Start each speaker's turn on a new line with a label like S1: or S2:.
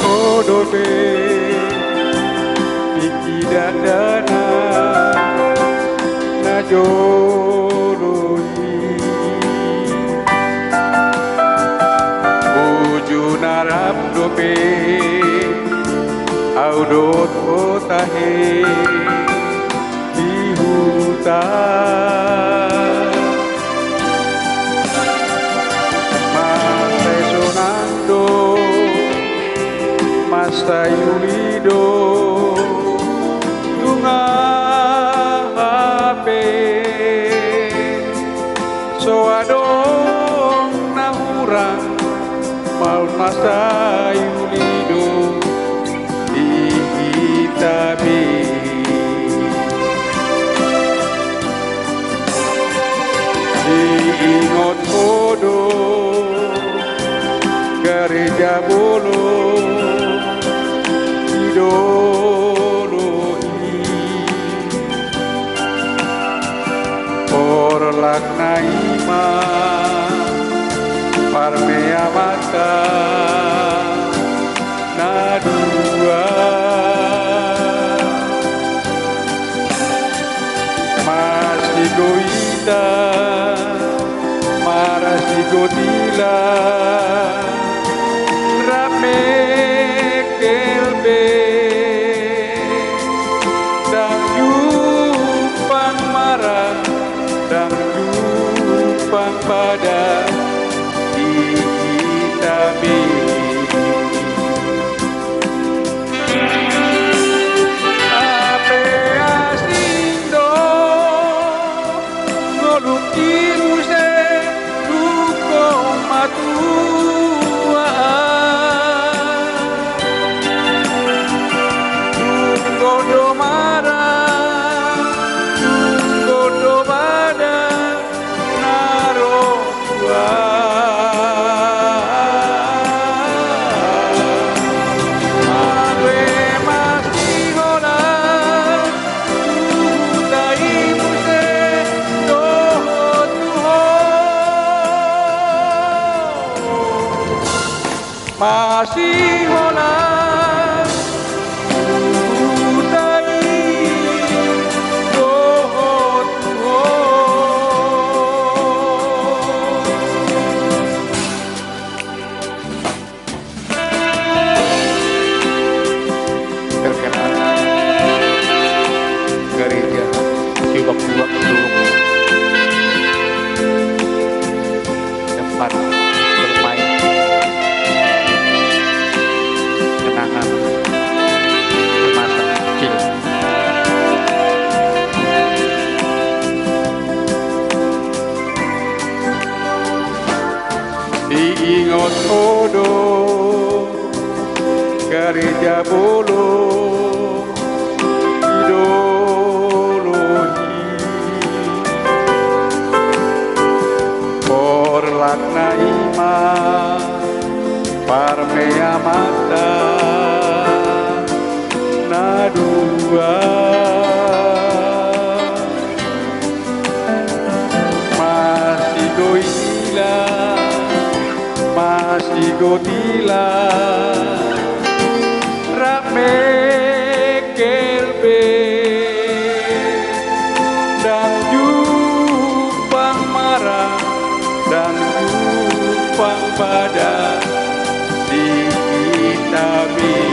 S1: odobe iki dandana najoroi bujuna rabdobe audot otahe di hutan Mas Sonando Mas Yulido Lunga hape soadong nahurang maun Mas Yulido Itabi diingot podo gereja bolo idoloi orlak naima parmea mata nadua masih goita marasi gotila rame kelbe dang jupang marah dang jupang pada itabi ape asindo ngolukiruse duko matua godo marah godo bada naro ave masih hola utai muse doho tuho masih hola gereja Ciwak-Ciwak Sulung tempat bermain kenangan masa kecil. Diingot odo gereja bolo orlak naima parmea mata nadua masih goila masih gotila rame kelbe dan jupang marah dan jupang pada di Itabi